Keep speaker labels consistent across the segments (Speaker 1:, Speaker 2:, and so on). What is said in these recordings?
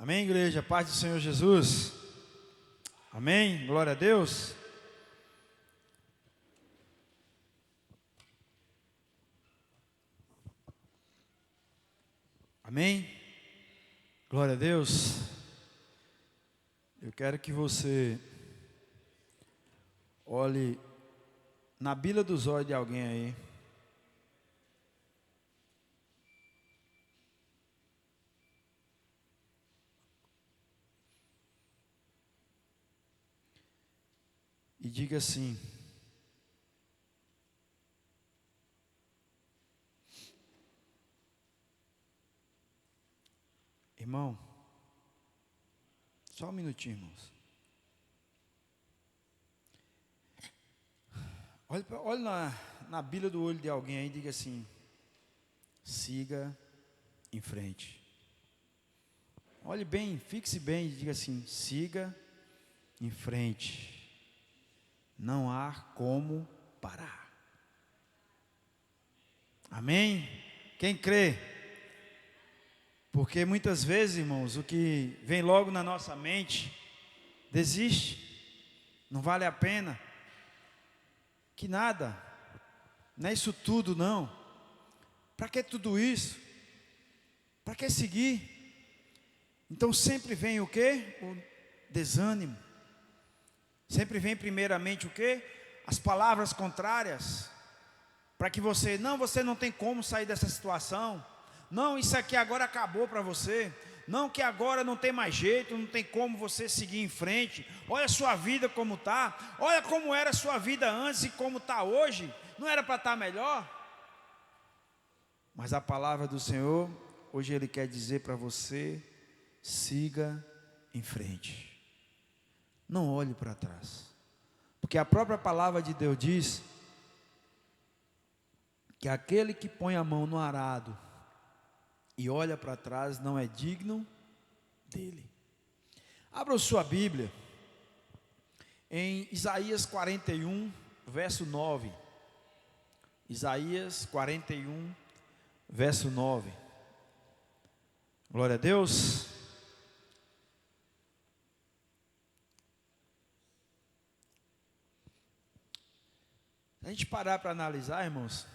Speaker 1: Amém, igreja? Paz do Senhor Jesus. Amém? Glória a Deus. Amém? Glória a Deus. Eu quero que você olhe na bila dos olhos de alguém aí. E diga assim: irmão, só um minutinho, irmãos. Olhe na bila do olho de alguém aí e diga assim: siga em frente. Olhe bem, fixe bem e diga assim: siga em frente. Não há como parar. Amém? Quem crê? Porque muitas vezes, irmãos, o que vem logo na nossa mente, desiste, não vale a pena, que nada, não é isso tudo não. Para que tudo isso? Para que seguir? Então sempre vem o quê? O desânimo. Sempre vem primeiramente o quê? As palavras contrárias. Para que você não tem como sair dessa situação. Não, isso aqui agora acabou para você. Não, que agora não tem mais jeito, não tem como você seguir em frente. Olha a sua vida como está. Olha como era a sua vida antes e como está hoje. Não era para estar melhor? Mas a palavra do Senhor, hoje Ele quer dizer para você: siga em frente. Não olhe para trás. Porque a própria palavra de Deus diz que aquele que põe a mão no arado e olha para trás não é digno dele. Abra sua Bíblia em Isaías 41, verso 9. Isaías 41, verso 9. Glória a Deus. Se a gente parar para analisar, irmãos,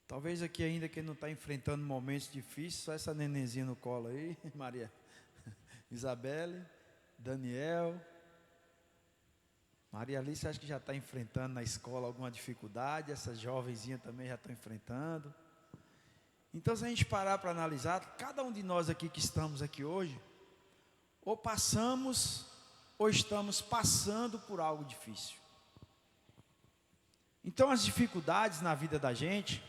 Speaker 1: talvez aqui ainda quem não está enfrentando momentos difíceis, só essa nenenzinha no colo aí, Maria Isabelle, Daniel, Maria Alice, acho que já está enfrentando na escola alguma dificuldade, essa jovenzinha também já está enfrentando. Então, se a gente parar para analisar, cada um de nós aqui que estamos aqui hoje, ou passamos, ou estamos passando por algo difícil. Então, as dificuldades na vida da gente,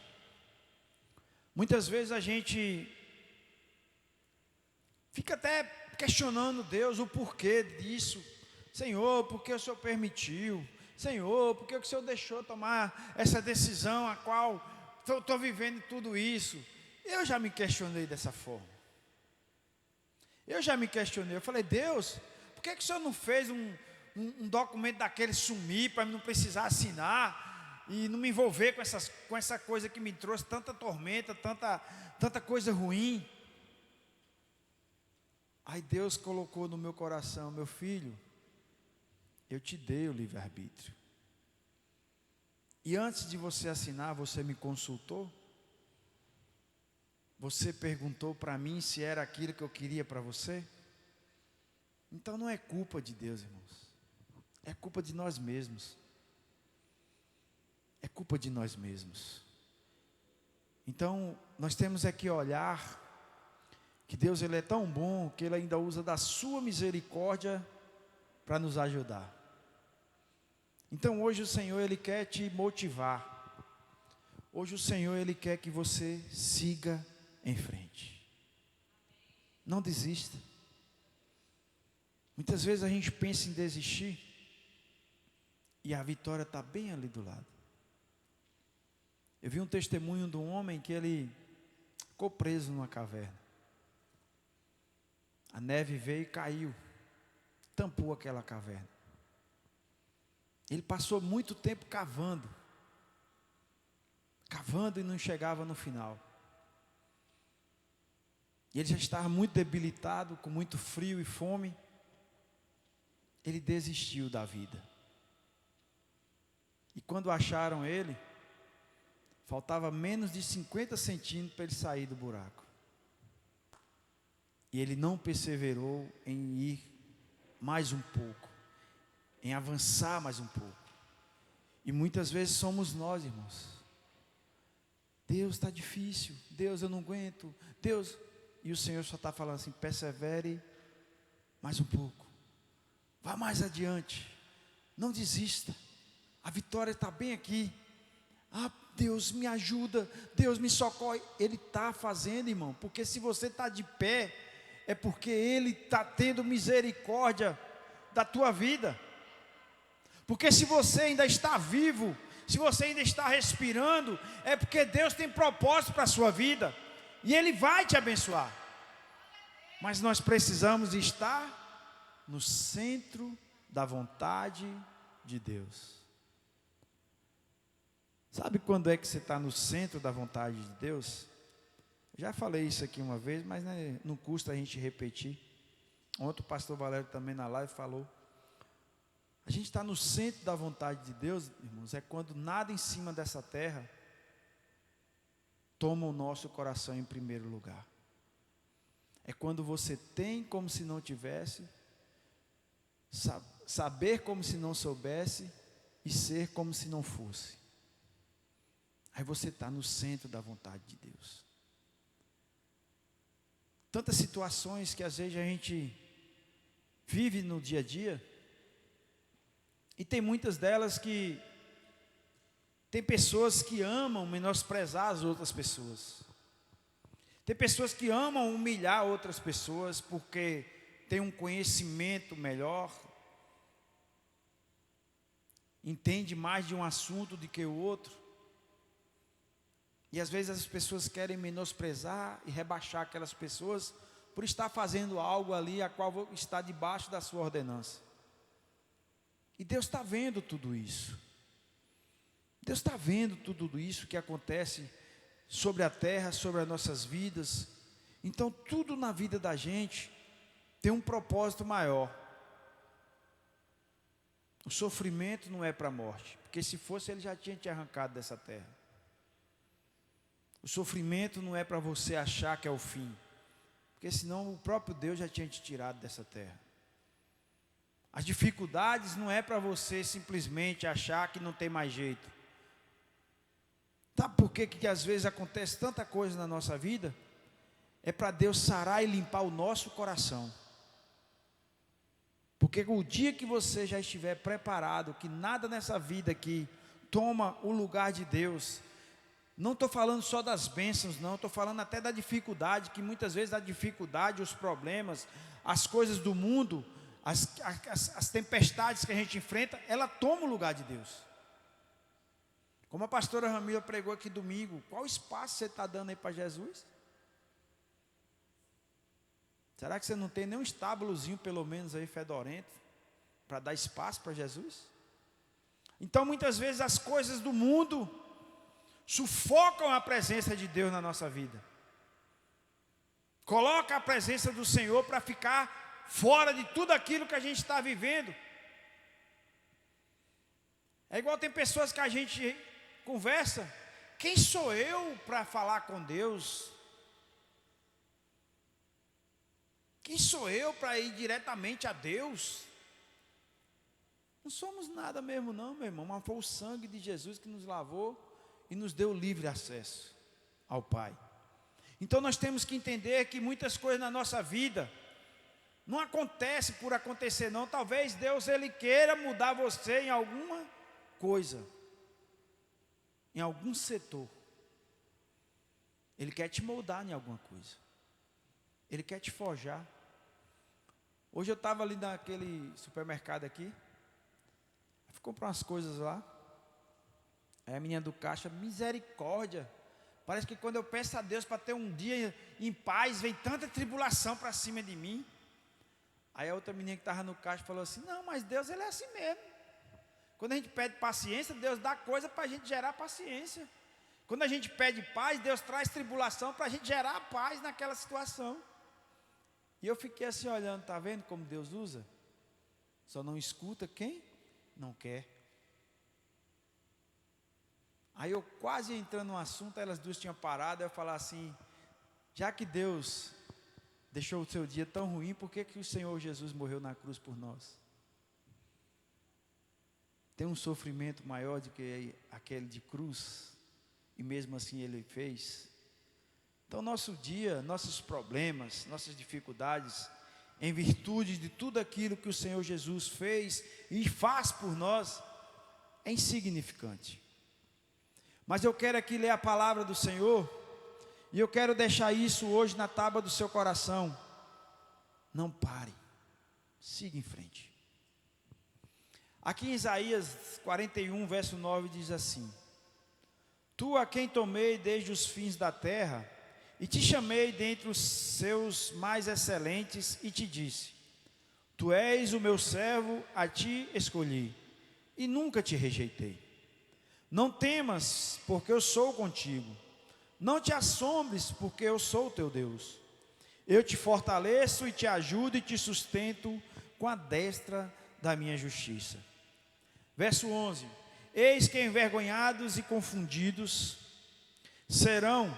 Speaker 1: muitas vezes a gente fica até questionando Deus o porquê disso. Senhor, por que o Senhor permitiu? Senhor, por que o Senhor deixou tomar essa decisão a qual estou vivendo tudo isso? Eu já me questionei dessa forma. Eu já me questionei. Eu falei: Deus, por que o Senhor não fez um documento daquele sumir para não precisar assinar? E não me envolver com essa coisa que me trouxe tanta tormenta, tanta coisa ruim. Aí Deus colocou no meu coração: meu filho, eu te dei o livre-arbítrio. E antes de você assinar, você me consultou? Você perguntou para mim se era aquilo que eu queria para você? Então não é culpa de Deus, irmãos. É culpa de nós mesmos. É culpa de nós mesmos. Então, nós temos que olhar que Deus, Ele é tão bom que Ele ainda usa da sua misericórdia para nos ajudar. Então, hoje o Senhor, Ele quer te motivar. Hoje o Senhor, Ele quer que você siga em frente. Não desista. Muitas vezes a gente pensa em desistir e a vitória está bem ali do lado. Eu vi um testemunho de um homem que ele ficou preso numa caverna. A neve veio e caiu, tampou aquela caverna. Ele passou muito tempo cavando e não chegava no final. E ele já estava muito debilitado, com muito frio e fome. Ele desistiu da vida. E quando acharam ele, faltava menos de 50 centímetros para ele sair do buraco. E ele não perseverou em ir mais um pouco, em avançar mais um pouco. E muitas vezes somos nós, irmãos. Deus, está difícil. Deus, eu não aguento. Deus, e o Senhor só está falando assim: persevere mais um pouco. Vá mais adiante. Não desista. A vitória está bem aqui. Ah, Deus me ajuda. Deus me socorre. Ele está fazendo, irmão. Porque se você está de pé, é porque Ele está tendo misericórdia da tua vida. Porque se você ainda está vivo, se você ainda está respirando, é porque Deus tem propósito para a sua vida. E Ele vai te abençoar. Mas nós precisamos estar no centro da vontade de Deus. Sabe quando é que você está no centro da vontade de Deus? Já falei isso aqui uma vez, mas não custa a gente repetir. Ontem o pastor Valério também na live falou. A gente está no centro da vontade de Deus, irmãos, é quando nada em cima dessa terra toma o nosso coração em primeiro lugar. É quando você tem como se não tivesse, saber como se não soubesse e ser como se não fosse. Aí você está no centro da vontade de Deus. Tantas situações que às vezes a gente vive no dia a dia, e tem muitas delas que tem pessoas que amam menosprezar as outras pessoas. Tem pessoas que amam humilhar outras pessoas porque tem um conhecimento melhor, entende mais de um assunto do que o outro. E às vezes as pessoas querem menosprezar e rebaixar aquelas pessoas por estar fazendo algo ali a qual está debaixo da sua ordenança. E Deus está vendo tudo isso. Deus está vendo tudo isso que acontece sobre a terra, sobre as nossas vidas. Então tudo na vida da gente tem um propósito maior. O sofrimento não é para a morte, porque se fosse Ele já tinha te arrancado dessa terra. O sofrimento não é para você achar que é o fim, porque senão o próprio Deus já tinha te tirado dessa terra. As dificuldades não é para você simplesmente achar que não tem mais jeito. Sabe por que às vezes acontece tanta coisa na nossa vida? É para Deus sarar e limpar o nosso coração. Porque o dia que você já estiver preparado, que nada nessa vida aqui toma o lugar de Deus. Não estou falando só das bênçãos, não, estou falando até da dificuldade, que muitas vezes a dificuldade, os problemas, as coisas do mundo, as tempestades que a gente enfrenta, ela toma o lugar de Deus. Como a pastora Ramila pregou aqui domingo, qual espaço você está dando aí para Jesus? Será que você não tem nem um estábulozinho, pelo menos aí, fedorento, para dar espaço para Jesus? Então muitas vezes as coisas do mundo sufocam a presença de Deus na nossa vida. Coloca a presença do Senhor para ficar fora de tudo aquilo que a gente está vivendo. É igual tem pessoas que a gente conversa. Quem sou eu para falar com Deus? Quem sou eu para ir diretamente a Deus? Não somos nada mesmo não, meu irmão. Mas foi o sangue de Jesus que nos lavou e nos deu livre acesso ao Pai. Então nós temos que entender que muitas coisas na nossa vida não acontecem por acontecer não. Talvez Deus Ele queira mudar você em alguma coisa, em algum setor. Ele quer te moldar em alguma coisa. Ele quer te forjar. Hoje eu estava ali naquele supermercado aqui, fui comprar umas coisas lá. Aí a menina do caixa, misericórdia, parece que quando eu peço a Deus para ter um dia em paz, vem tanta tribulação para cima de mim. Aí a outra menina que estava no caixa falou assim, não, mas Deus Ele é assim mesmo. Quando a gente pede paciência, Deus dá coisa para a gente gerar paciência. Quando a gente pede paz, Deus traz tribulação para a gente gerar paz naquela situação. E eu fiquei assim olhando, está vendo como Deus usa? Só não escuta quem não quer. Aí eu quase entrando no assunto, elas duas tinham parado, eu falar assim, já que Deus deixou o seu dia tão ruim, por que o Senhor Jesus morreu na cruz por nós? Tem um sofrimento maior do que aquele de cruz, e mesmo assim Ele fez. Então nosso dia, nossos problemas, nossas dificuldades, em virtude de tudo aquilo que o Senhor Jesus fez e faz por nós, é insignificante. Mas eu quero aqui ler a palavra do Senhor, e eu quero deixar isso hoje na tábua do seu coração. Não pare, siga em frente. Aqui em Isaías 41, verso 9 diz assim: Tu a quem tomei desde os fins da terra, e te chamei dentre os seus mais excelentes, e te disse: Tu és o meu servo, a ti escolhi, e nunca te rejeitei. Não temas, porque eu sou contigo. Não te assombres, porque eu sou o teu Deus. Eu te fortaleço e te ajudo e te sustento com a destra da minha justiça. Verso 11: Eis que envergonhados e confundidos serão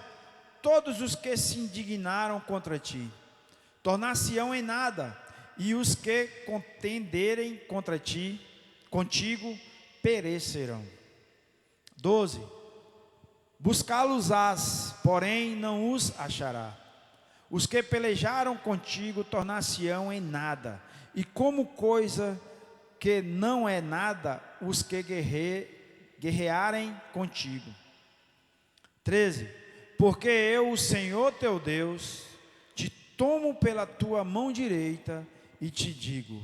Speaker 1: todos os que se indignaram contra ti. Tornar-se-ão em nada, e os que contenderem contra ti, contigo, perecerão. 12: Buscá-los-ás, porém não os achará. Os que pelejaram contigo tornar-se-ão em nada, e como coisa que não é nada, os que guerrearem contigo. 13: Porque eu, o Senhor teu Deus, te tomo pela tua mão direita e te digo: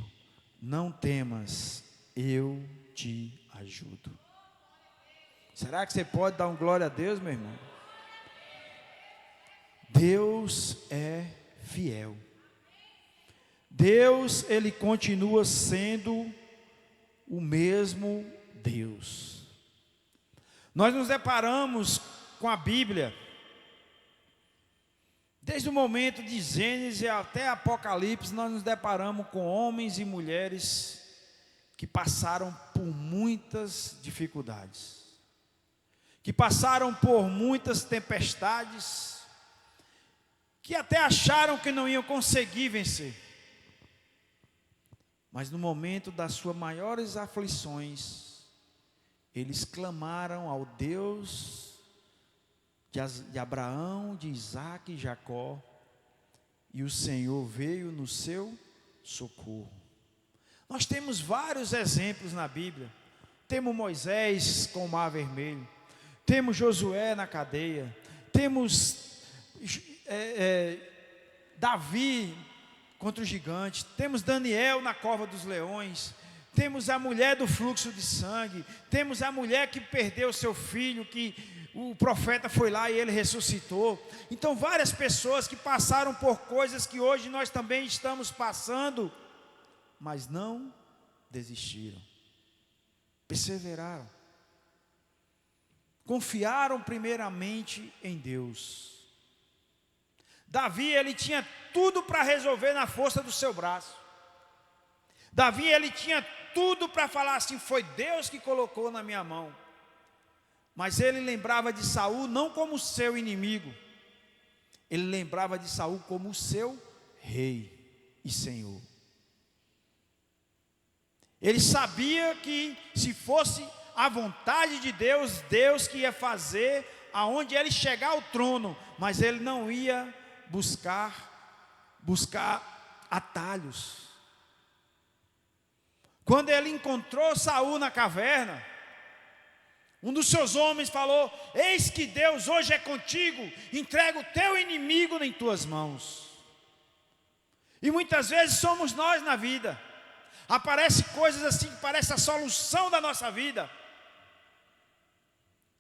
Speaker 1: não temas, eu te ajudo. Será que você pode dar um glória a Deus, meu irmão? Deus é fiel. Deus, Ele continua sendo o mesmo Deus. Nós nos deparamos com a Bíblia, desde o momento de Gênesis até Apocalipse, nós nos deparamos com homens e mulheres que passaram por muitas dificuldades, que passaram por muitas tempestades, que até acharam que não iam conseguir vencer. Mas no momento das suas maiores aflições, eles clamaram ao Deus de Abraão, de Isaac e Jacó, e o Senhor veio no seu socorro. Nós temos vários exemplos na Bíblia. Temos Moisés com o Mar Vermelho, temos Josué na cadeia, temos Davi contra o gigante, temos Daniel na cova dos leões, temos a mulher do fluxo de sangue, temos a mulher que perdeu seu filho, que o profeta foi lá e ele ressuscitou. Então várias pessoas que passaram por coisas que hoje nós também estamos passando, mas não desistiram, perseveraram, confiaram primeiramente em Deus. Davi, ele tinha tudo para resolver na força do seu braço. Davi, ele tinha tudo para falar assim: foi Deus que colocou na minha mão. Mas ele lembrava de Saul não como seu inimigo, ele lembrava de Saul como o seu rei e senhor. Ele sabia que se fosse a vontade de Deus, Deus que ia fazer aonde ele chegar ao trono, mas ele não ia buscar atalhos. Quando ele encontrou Saul na caverna, um dos seus homens falou: eis que Deus hoje é contigo, entrega o teu inimigo em tuas mãos. E muitas vezes somos nós na vida. Aparecem coisas assim que parecem a solução da nossa vida,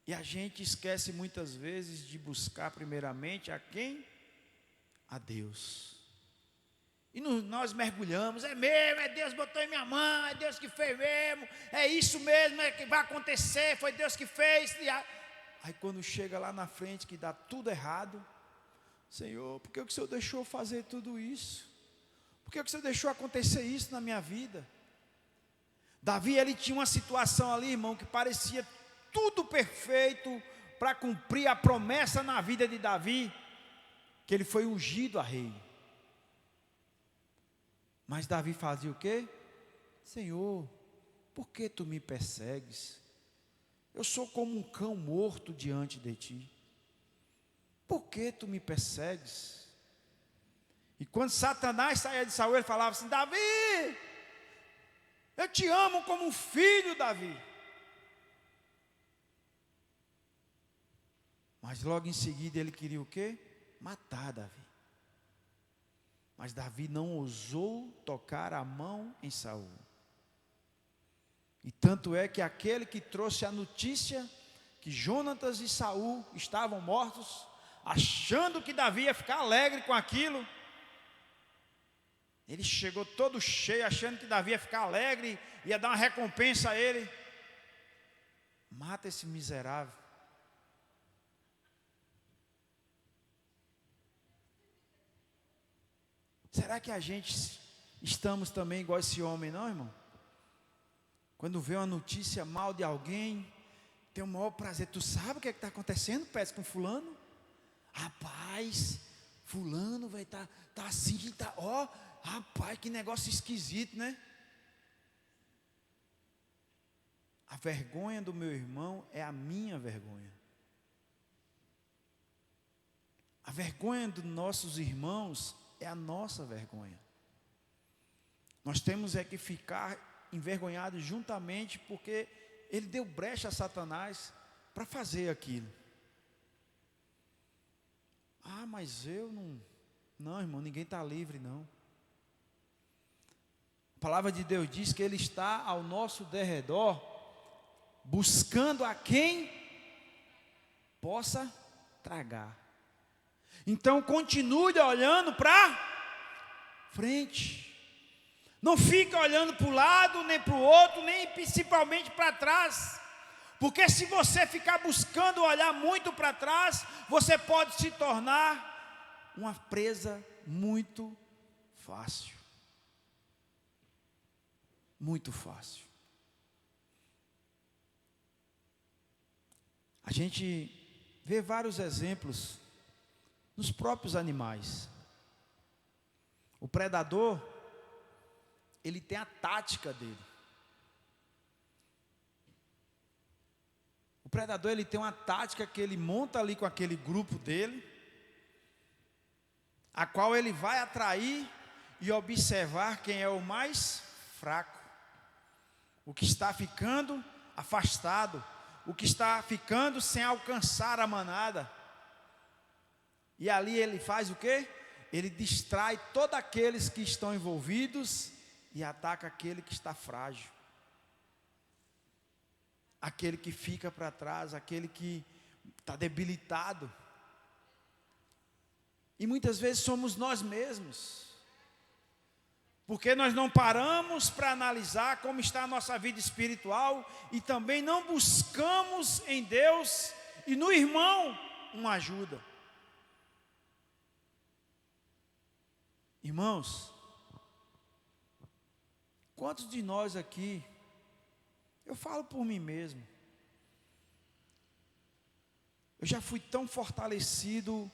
Speaker 1: e a gente esquece muitas vezes de buscar primeiramente a quem? A Deus. E nós mergulhamos: é mesmo, é Deus botou em minha mão, é Deus que fez mesmo, é isso mesmo, é que vai acontecer, foi Deus que fez. Aí quando chega lá na frente que dá tudo errado, Senhor, por que o Senhor deixou fazer tudo isso? Por que o Senhor deixou acontecer isso na minha vida? Davi, ele tinha uma situação ali, irmão, que parecia tudo perfeito para cumprir a promessa na vida de Davi, que ele foi ungido a rei. Mas Davi fazia o quê? Senhor, por que tu me persegues? Eu sou como um cão morto diante de ti. Por que tu me persegues? E quando Satanás saía de Saul, ele falava assim: Davi, eu te amo como um filho, Davi. Mas logo em seguida ele queria o quê? Matar Davi. Mas Davi não ousou tocar a mão em Saul. E tanto é que aquele que trouxe a notícia que Jonatas e Saul estavam mortos, achando que Davi ia ficar alegre com aquilo, ele chegou todo cheio, achando que Davi ia ficar alegre, ia dar uma recompensa a ele. Mata esse miserável. Será que a gente estamos também igual esse homem, não, irmão? Quando vê uma notícia mal de alguém, tem o maior prazer. Tu sabe o que está acontecendo, Pérez, com fulano? Rapaz, fulano vai tá assim, tá, ó, rapaz, que negócio esquisito, né? A vergonha do meu irmão é a minha vergonha. A vergonha dos nossos irmãos é a nossa vergonha. Nós temos é que ficar envergonhados juntamente, porque ele deu brecha a Satanás para fazer aquilo. Ah, mas eu não, irmão, ninguém está livre, não. A palavra de Deus diz que Ele está ao nosso derredor, buscando a quem possa tragar. Então continue olhando para frente. Não fica olhando para o lado, nem para o outro, nem principalmente para trás. Porque se você ficar buscando olhar muito para trás, você pode se tornar uma presa muito fácil. Muito fácil. A gente vê vários exemplos nos próprios animais. O predador, ele tem a tática dele. O predador, ele tem uma tática que ele monta ali com aquele grupo dele, a qual ele vai atrair e observar quem é o mais fraco, o que está ficando afastado, o que está ficando sem alcançar a manada. E ali ele faz o quê? Ele distrai todos aqueles que estão envolvidos e ataca aquele que está frágil, aquele que fica para trás, aquele que está debilitado. E muitas vezes somos nós mesmos, porque nós não paramos para analisar como está a nossa vida espiritual e também não buscamos em Deus e no irmão uma ajuda. Irmãos, quantos de nós aqui, eu falo por mim mesmo, eu já fui tão fortalecido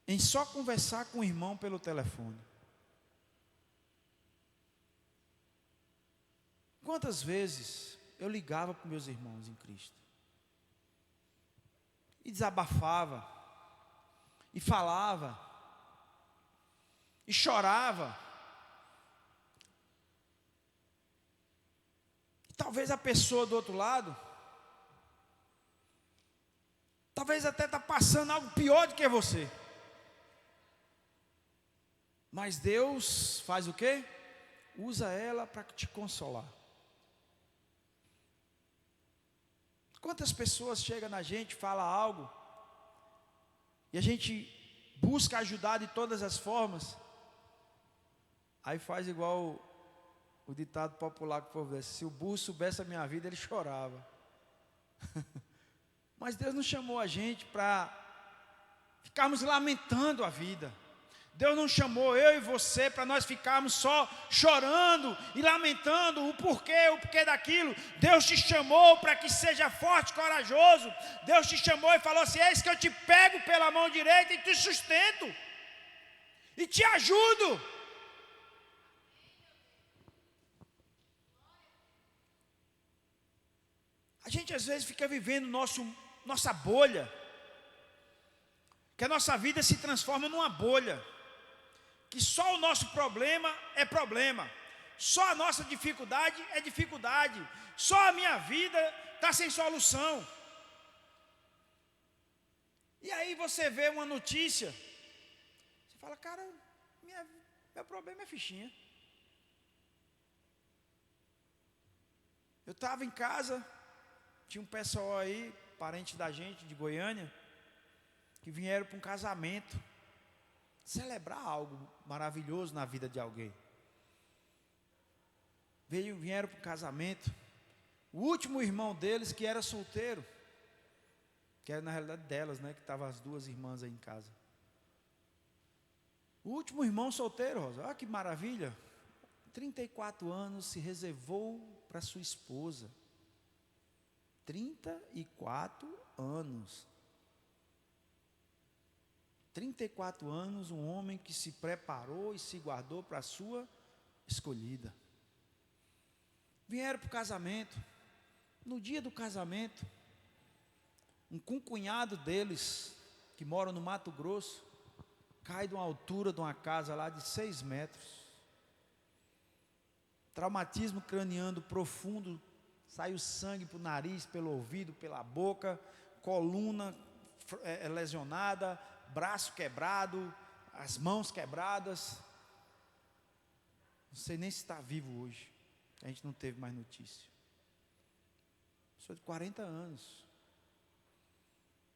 Speaker 1: em só conversar com o irmão pelo telefone. Quantas vezes eu ligava para meus irmãos em Cristo e desabafava, e falava, e chorava. E talvez a pessoa do outro lado, talvez até está passando algo pior do que você. Mas Deus faz o quê? Usa ela para te consolar. Quantas pessoas chegam na gente, fala algo, e a gente busca ajudar de todas as formas, aí faz igual o ditado popular que o povo diz: se o burro soubesse a minha vida, ele chorava. Mas Deus não chamou a gente para ficarmos lamentando a vida. Deus não chamou eu e você para nós ficarmos só chorando e lamentando o porquê daquilo. Deus te chamou para que seja forte, corajoso. Deus te chamou e falou assim: eis que eu te pego pela mão direita e te sustento e te ajudo. A gente às vezes fica vivendo nossa bolha, que a nossa vida se transforma numa bolha, que só o nosso problema é problema, só a nossa dificuldade é dificuldade, só a minha vida está sem solução. E aí você vê uma notícia, você fala: cara, meu problema é fichinha. Eu estava em casa, tinha um pessoal aí, parente da gente de Goiânia, que vieram para um casamento, celebrar algo maravilhoso na vida de alguém. Vieram para o casamento. O último irmão deles, que era solteiro, que era na realidade delas, né, que estavam as duas irmãs aí em casa. O último irmão solteiro, Rosa, olha que maravilha, 34 anos, se reservou para sua esposa. 34 anos. 34 anos, um homem que se preparou e se guardou para a sua escolhida. Vieram para o casamento. No dia do casamento, um concunhado deles, que mora no Mato Grosso, cai de uma altura de uma casa lá de 6 metros. Traumatismo craniano profundo, saiu sangue para o nariz, pelo ouvido, pela boca, coluna lesionada, braço quebrado, as mãos quebradas. Não sei nem se está vivo hoje. A gente não teve mais notícia. Pessoa de 40 anos.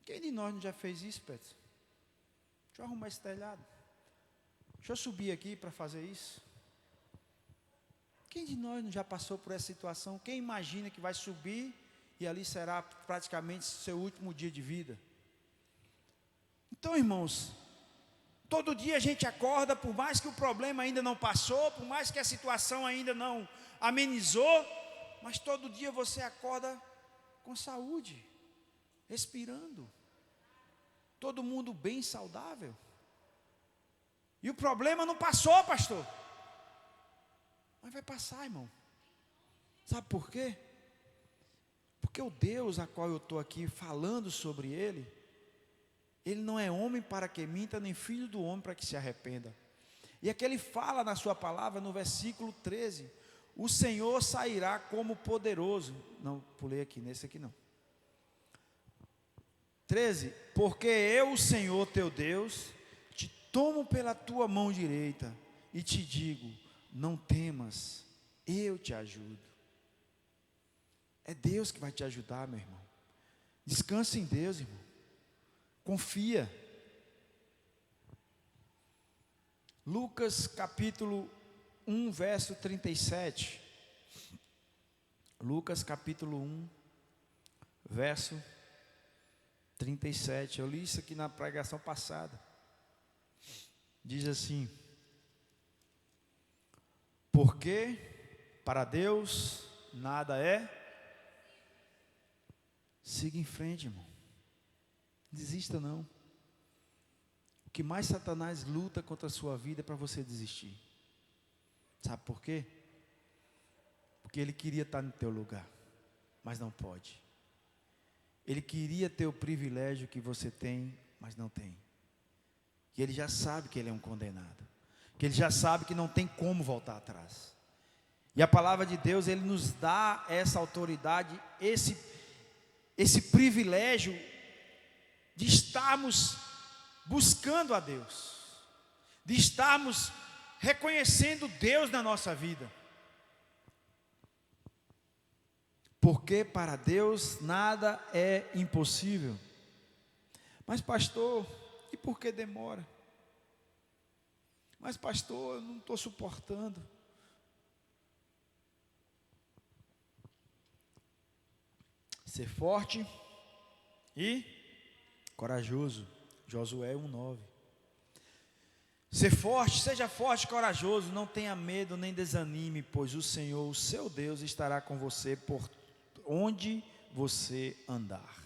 Speaker 1: Quem de nós não já fez isso, Pedro? Deixa eu arrumar esse telhado. Deixa eu subir aqui para fazer isso. Quem de nós não já passou por essa situação? Quem imagina que vai subir e ali será praticamente seu último dia de vida? Então, irmãos, todo dia a gente acorda, por mais que o problema ainda não passou, por mais que a situação ainda não amenizou, mas todo dia você acorda com saúde, respirando, todo mundo bem, saudável. E o problema não passou, pastor. Mas vai passar, irmão. Sabe por quê? Porque o Deus a qual eu estou aqui falando sobre Ele, Ele não é homem para que minta, nem filho do homem para que se arrependa. E aqui Ele fala na sua palavra, no versículo 13, o Senhor sairá como poderoso. Não, pulei aqui, nesse aqui não. 13, porque eu, o Senhor teu Deus, te tomo pela tua mão direita e te digo: não temas, eu te ajudo. É Deus que vai te ajudar, meu irmão. Descansa em Deus, irmão. Confia. Lucas capítulo 1, verso 37. Lucas capítulo 1, verso 37. Eu li isso aqui na pregação passada. Diz assim: porque para Deus nada é. Siga em frente, irmão. Não desista não. O que mais Satanás luta contra a sua vida é para você desistir. Sabe por quê? Porque ele queria estar no teu lugar, mas não pode. Ele queria ter o privilégio que você tem, mas não tem. Que ele já sabe que ele é um condenado, que ele já sabe que não tem como voltar atrás. E a palavra de Deus, ele nos dá essa autoridade, esse privilégio de estarmos buscando a Deus, de estarmos reconhecendo Deus na nossa vida. Porque para Deus nada é impossível. Mas pastor, e por que demora? Mas pastor, eu não estou suportando. Ser forte e corajoso. Josué 1:9. Ser forte, seja forte e corajoso, não tenha medo nem desanime, pois o Senhor, o seu Deus, estará com você por onde você andar.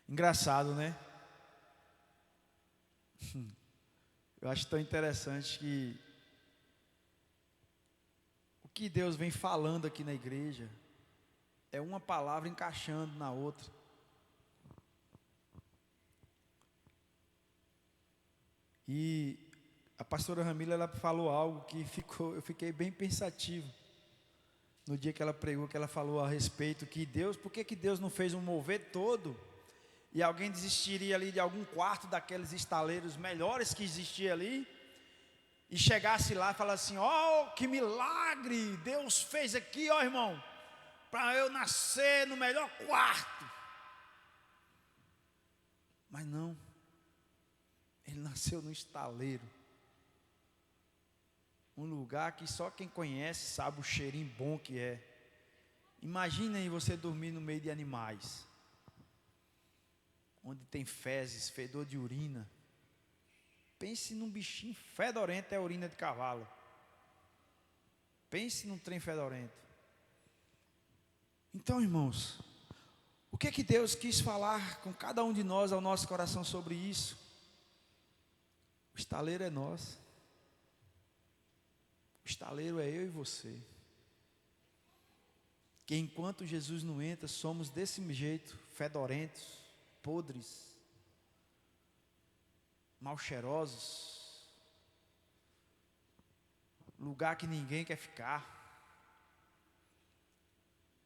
Speaker 1: Engraçado, né? Eu acho tão interessante que o que Deus vem falando aqui na igreja é uma palavra encaixando na outra. E a pastora Ramila, ela falou algo que eu fiquei bem pensativo. No dia que ela pregou, que ela falou a respeito que Deus, por que Deus não fez um mover todo? E alguém desistiria ali de algum quarto daqueles estaleiros melhores que existia ali, e chegasse lá e falasse assim: ó, que milagre Deus fez aqui, ó irmão, para eu nascer no melhor quarto. Mas não, ele nasceu no estaleiro, um lugar que só quem conhece sabe o cheirinho bom que é. Imagina aí você dormir no meio de animais, onde tem fezes, fedor de urina. Pense num bichinho fedorento, é a urina de cavalo. Pense num trem fedorento. Então, irmãos, o que é que Deus quis falar com cada um de nós, ao nosso coração, sobre isso? O estaleiro é nós. O estaleiro é eu e você. Que enquanto Jesus não entra, somos desse jeito, fedorentos, podres, mal cheirosos, lugar que ninguém quer ficar,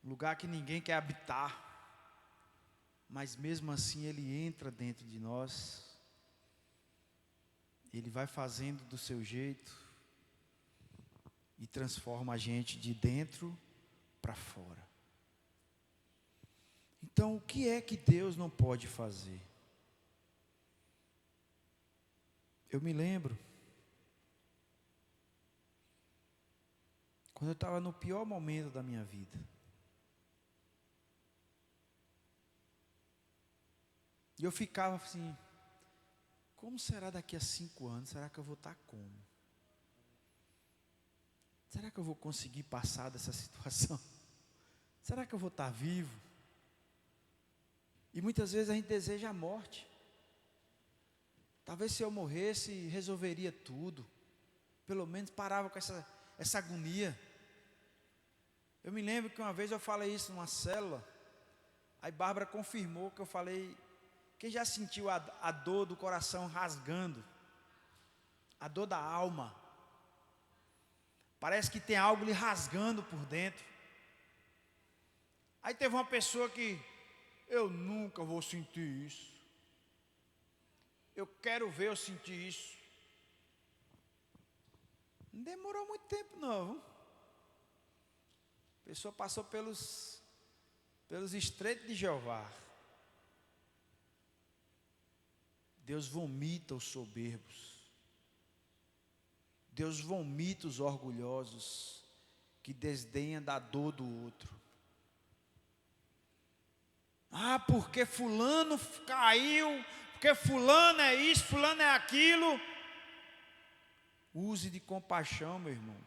Speaker 1: lugar que ninguém quer habitar, mas mesmo assim Ele entra dentro de nós, Ele vai fazendo do seu jeito e transforma a gente de dentro para fora. Então, o que é que Deus não pode fazer? Eu me lembro, quando eu estava no pior momento da minha vida, e eu ficava assim: como será daqui a 5 anos? Será que eu vou estar como? Será que eu vou conseguir passar dessa situação? Será que eu vou estar vivo? E muitas vezes a gente deseja a morte. Talvez se eu morresse, resolveria tudo. Pelo menos parava com essa agonia. Eu me lembro que uma vez eu falei isso numa célula. Aí Bárbara confirmou que eu falei. Quem já sentiu a dor do coração rasgando? A dor da alma. Parece que tem algo lhe rasgando por dentro. Aí teve uma pessoa que: eu nunca vou sentir isso. Eu quero ver eu sentir isso. Não demorou muito tempo não, viu? A pessoa passou pelos estreitos de Jeová. Deus vomita os soberbos. Deus vomita os orgulhosos, que desdenham da dor do outro. Ah, porque fulano caiu, porque fulano é isso, fulano é aquilo. Use de compaixão, meu irmão.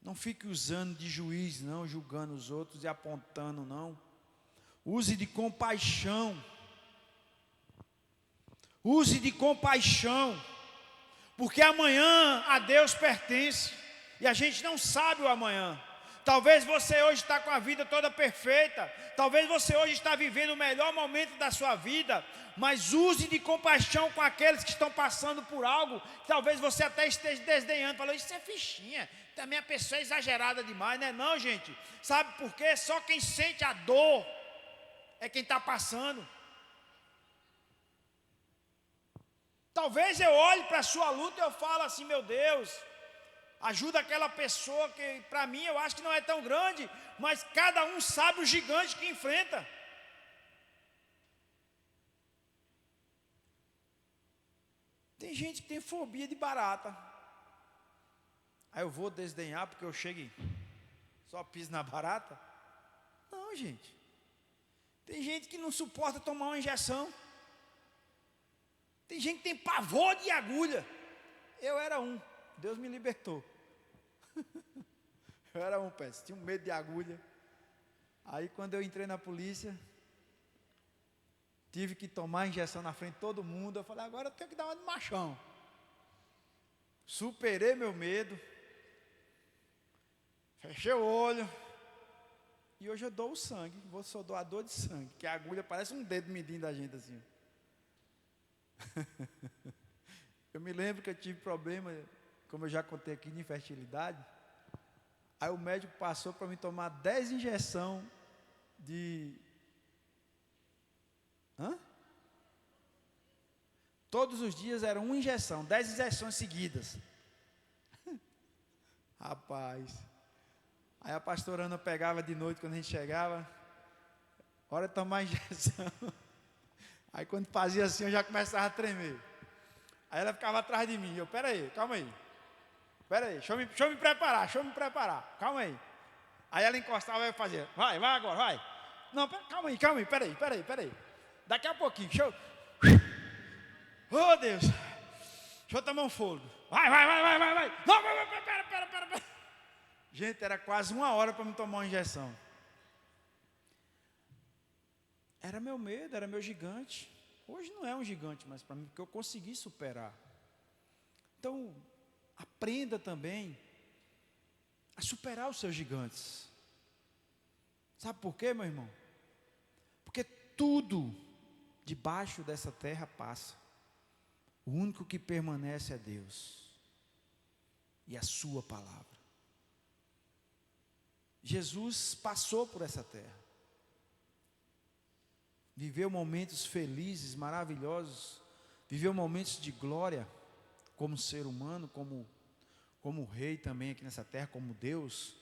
Speaker 1: Não fique usando de juiz, não, julgando os outros e apontando, não. Use de compaixão. Use de compaixão. Porque amanhã a Deus pertence. E a gente não sabe o amanhã. Talvez você hoje está com a vida toda perfeita. Talvez você hoje está vivendo o melhor momento da sua vida. Mas use de compaixão com aqueles que estão passando por algo que talvez você até esteja desdenhando. Falou: isso é fichinha. Também a pessoa é exagerada demais, né? Não, gente. Sabe por quê? Só quem sente a dor é quem está passando. Talvez eu olhe para a sua luta e eu falo assim: meu Deus, ajuda aquela pessoa que para mim eu acho que não é tão grande, mas cada um sabe o gigante que enfrenta. Tem gente que tem fobia de barata. Aí eu vou desdenhar porque eu chego e só piso na barata? Não, gente. Tem gente que não suporta tomar uma injeção. Tem gente que tem pavor de agulha. Eu era um. Deus me libertou. Eu era um, pé. Tinha um medo de agulha. Aí quando eu entrei na polícia, tive que tomar a injeção na frente de todo mundo. Eu falei, agora eu tenho que dar uma de machão. Superei meu medo. Fechei o olho. E hoje eu dou o sangue. Sou doador de sangue. Que a agulha parece um dedo medindo a gente assim. Eu me lembro que eu tive problema, como eu já contei aqui, de infertilidade. Aí o médico passou para me tomar 10 injeções de... Todos os dias era uma injeção, 10 injeções seguidas. Rapaz. Aí a pastora Ana pegava de noite quando a gente chegava. Hora de tomar a injeção. Aí quando fazia assim eu já começava a tremer. Aí ela ficava atrás de mim. Eu, peraí, calma aí. Peraí, deixa eu me preparar. Calma aí. Aí ela encostava e eu fazia. Vai agora, vai. Não, calma aí, peraí. Daqui a pouquinho, deixa eu... Oh, Deus. Deixa eu tomar um fôlego. Vai. Não, pera. Gente, era quase 1 hora para me tomar uma injeção. Era meu medo, era meu gigante. Hoje não é um gigante mais para mim, porque eu consegui superar. Então, aprenda também a superar os seus gigantes. Sabe por quê, meu irmão? Porque tudo debaixo dessa terra passa. O único que permanece é Deus e a sua palavra. Jesus passou por essa terra. Viveu momentos felizes, maravilhosos. Viveu momentos de glória como ser humano, como rei também aqui nessa terra, como Deus.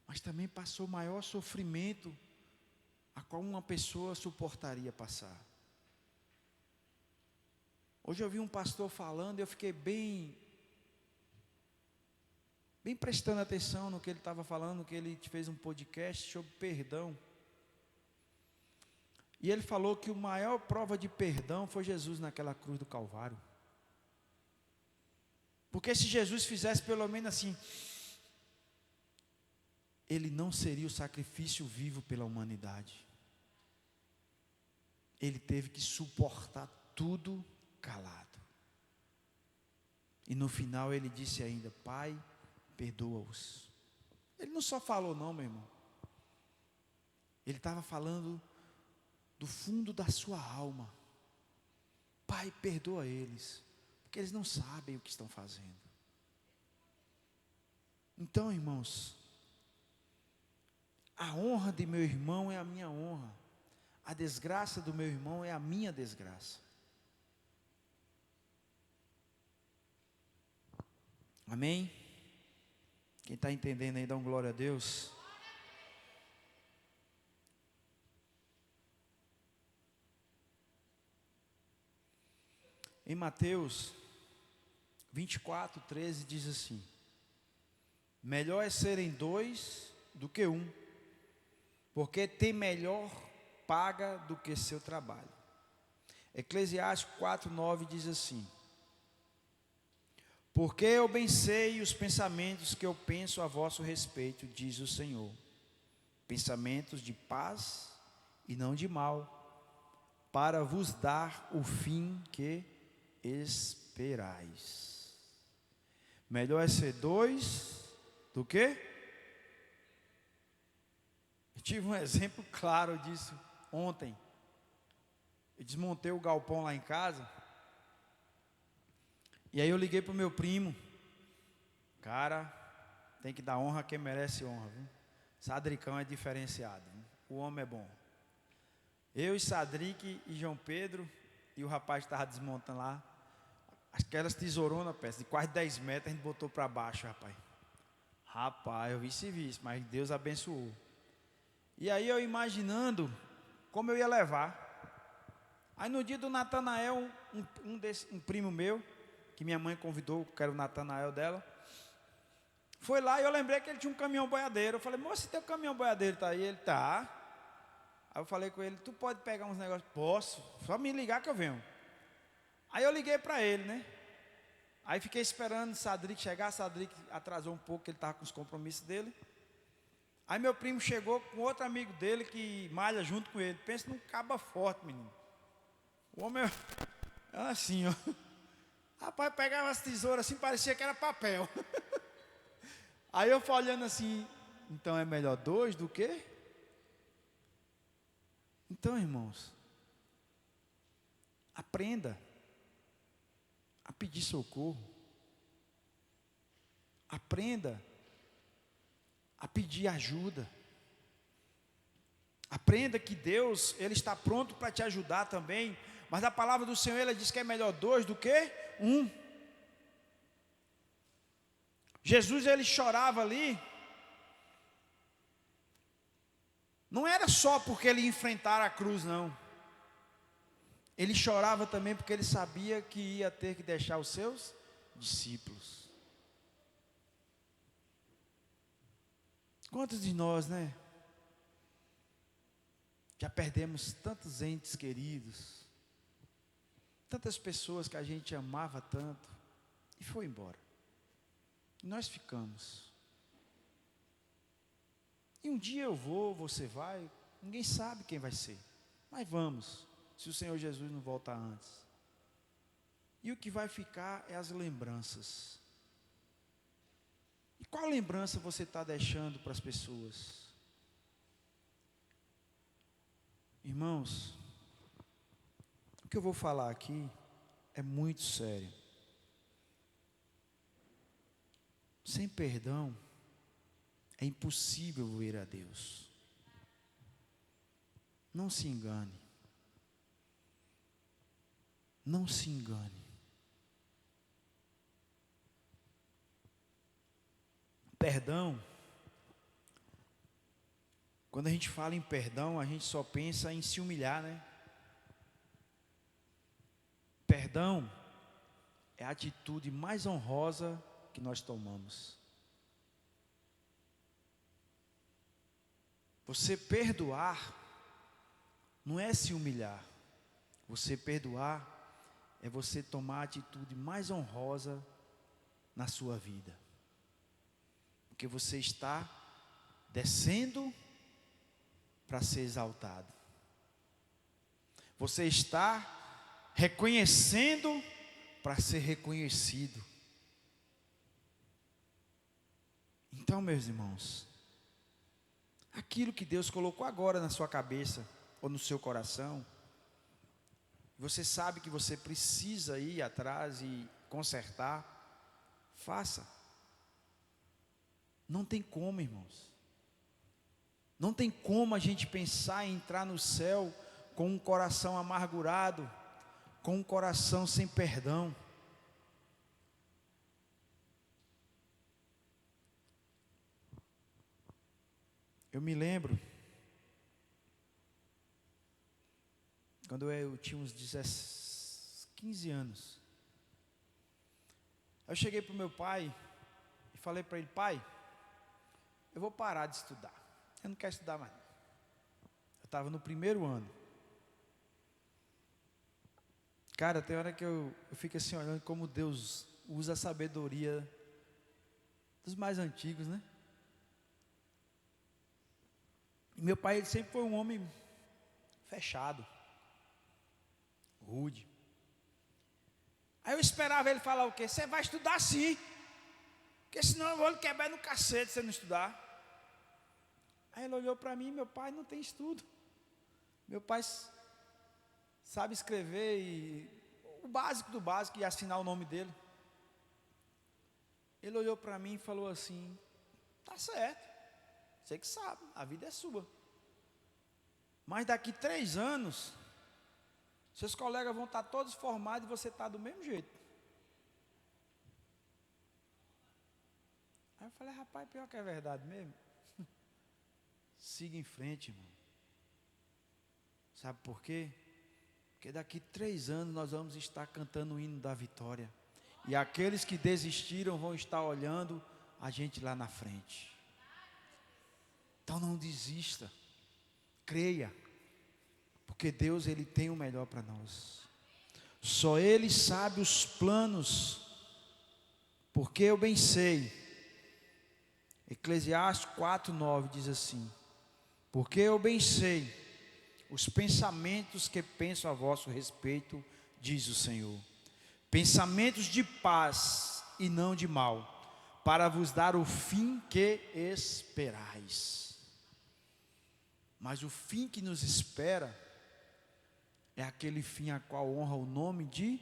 Speaker 1: Mas também passou o maior sofrimento a qual uma pessoa suportaria passar. Hoje eu vi um pastor falando e eu fiquei bem prestando atenção no que ele estava falando, que ele fez um podcast sobre perdão. E ele falou que a maior prova de perdão foi Jesus naquela cruz do Calvário. Porque se Jesus fizesse pelo menos assim, ele não seria o sacrifício vivo pela humanidade. Ele teve que suportar tudo calado. E no final ele disse ainda, Pai, perdoa-os. Ele não só falou não, meu irmão. Ele estava falando do fundo da sua alma. Pai, perdoa eles, porque eles não sabem o que estão fazendo. Então, irmãos, a honra de meu irmão é a minha honra. A desgraça do meu irmão é a minha desgraça. Amém? Quem está entendendo aí, dá um glória a Deus. Em Mateus 24:13 diz assim: melhor é serem 2 do que 1, porque tem melhor paga do que seu trabalho. Eclesiastes 4:9 diz assim: porque eu bem sei os pensamentos que eu penso a vosso respeito, diz o Senhor, pensamentos de paz e não de mal, para vos dar o fim que esperais. Melhor é ser 2 do que? Eu tive um exemplo claro disso ontem. Eu desmontei o galpão lá em casa. E aí eu liguei para o meu primo. Cara, tem que dar honra a quem merece honra, viu? Sadricão é diferenciado, viu? O homem é bom. Eu e Sadrique e João Pedro e o rapaz que estava desmontando lá, aquelas tesouronas, peça de quase 10 metros, a gente botou para baixo, rapaz. Rapaz, eu vi serviço, mas Deus abençoou. E aí eu imaginando como eu ia levar. Aí no dia do Natanael, um primo meu, que minha mãe convidou, que era o Natanael dela, foi lá e eu lembrei que ele tinha um caminhão boiadeiro. Eu falei, moço, teu caminhão boiadeiro está aí? Ele está. Aí eu falei com ele, tu pode pegar uns negócios? Posso, só me ligar que eu venho. Aí eu liguei para ele, né? Aí fiquei esperando o Sadrique chegar, Sadrique atrasou um pouco, ele estava com os compromissos dele. Aí meu primo chegou com outro amigo dele que malha junto com ele. Pensa num caba forte, menino. O homem é assim, ó. Rapaz, pegava as tesouras assim, parecia que era papel. Aí eu fui olhando assim, então é melhor 2 do que? Então, irmãos, aprenda a pedir socorro. Aprenda a pedir ajuda. Aprenda que Deus, Ele está pronto para te ajudar também. Mas a palavra do Senhor, ela diz que é melhor 2 do que 1. Jesus, ele chorava ali. Não era só porque ele ia enfrentar a cruz, não. Ele chorava também porque ele sabia que ia ter que deixar os seus discípulos. Quantos de nós, né? Já perdemos tantos entes queridos, tantas pessoas que a gente amava tanto, e foi embora. E nós ficamos. E um dia eu vou, você vai, ninguém sabe quem vai ser. Mas vamos, se o Senhor Jesus não voltar antes. E o que vai ficar é as lembranças. E qual lembrança você está deixando para as pessoas? Irmãos, o que eu vou falar aqui é muito sério. Sem perdão, é impossível ver a Deus. Não se engane. Não se engane. Perdão, quando a gente fala em perdão, a gente só pensa em se humilhar, né? Perdão é a atitude mais honrosa que nós tomamos. Você perdoar não é se humilhar. Você perdoar é você tomar a atitude mais honrosa na sua vida. Porque você está descendo para ser exaltado. Você está reconhecendo para ser reconhecido. Então, meus irmãos, aquilo que Deus colocou agora na sua cabeça ou no seu coração, você sabe que você precisa ir atrás e consertar, faça. Não tem como, irmãos. Não tem como a gente pensar em entrar no céu com um coração amargurado, com um coração sem perdão. Eu me lembro, quando eu tinha uns 15 anos, eu cheguei para o meu pai e falei para ele: pai, eu vou parar de estudar, eu não quero estudar mais. Eu estava no primeiro ano. Cara, tem hora que eu fico assim olhando como Deus usa a sabedoria dos mais antigos, né? E meu pai, ele sempre foi um homem fechado, rude. Aí eu esperava ele falar o quê? Você vai estudar sim, porque senão eu vou lhe quebrar no cacete se você não estudar. Aí ele olhou para mim: meu pai não tem estudo. Meu pai sabe escrever e o básico do básico e assinar o nome dele. Ele olhou para mim e falou assim: tá certo, você que sabe, a vida é sua. Mas daqui 3 anos, seus colegas vão estar todos formados e você está do mesmo jeito. Aí eu falei: rapaz, pior que é verdade mesmo. Siga em frente, irmão. Sabe por quê? Porque daqui 3 anos nós vamos estar cantando o hino da vitória. E aqueles que desistiram vão estar olhando a gente lá na frente. Então não desista. Creia. Porque Deus, Ele tem o melhor para nós. Só Ele sabe os planos, porque eu bem sei. Eclesiastes 4:9 diz assim: porque eu bem sei os pensamentos que penso a vosso respeito, diz o Senhor, pensamentos de paz e não de mal, para vos dar o fim que esperais. Mas o fim que nos espera é aquele fim a qual honra o nome de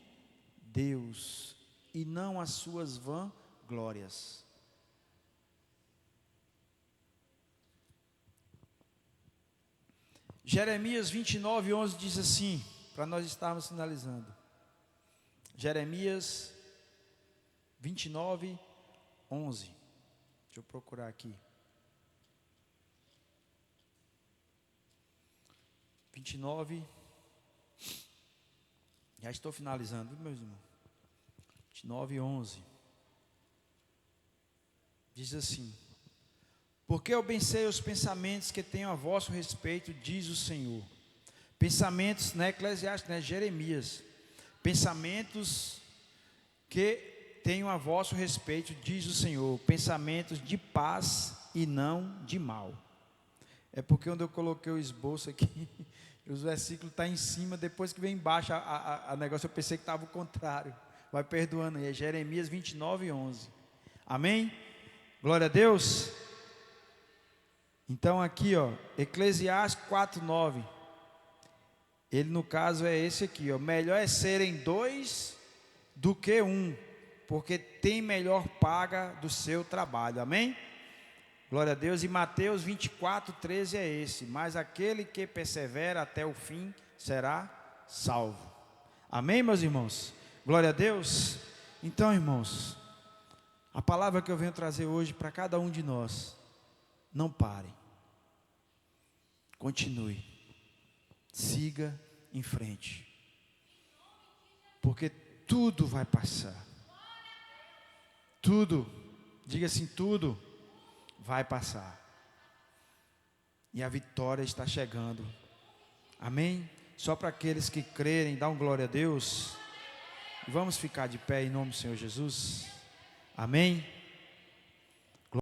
Speaker 1: Deus e não as suas vanglórias. Jeremias 29:11 diz assim, para nós estarmos finalizando. Jeremias 29:11. Deixa eu procurar aqui. 29. Já estou finalizando, viu, meus irmãos? 29:11. Diz assim: porque eu bem sei os pensamentos que tenho a vosso respeito, diz o Senhor. Pensamentos, não é Eclesiastes, não é Jeremias. Pensamentos que tenho a vosso respeito, diz o Senhor. Pensamentos de paz e não de mal. É porque onde eu coloquei o esboço aqui, os versículos estão em cima, depois que vem embaixo a negócio, eu pensei que estava o contrário. Vai perdoando aí, é Jeremias 29:11. Amém? Glória a Deus. Então aqui, ó, Eclesiastes 4:9. Ele no caso é esse aqui, ó. Melhor é serem dois do que um, porque tem melhor paga do seu trabalho. Amém? Glória a Deus. E Mateus 24:13 é esse: mas aquele que persevera até o fim será salvo. Amém, meus irmãos? Glória a Deus. Então, irmãos, a palavra que eu venho trazer hoje para cada um de nós: não pare, continue, siga em frente, porque tudo vai passar. Tudo, diga assim, tudo vai passar. E a vitória está chegando. Amém? Só para aqueles que crerem, dá glória a Deus. E vamos ficar de pé em nome do Senhor Jesus. Amém?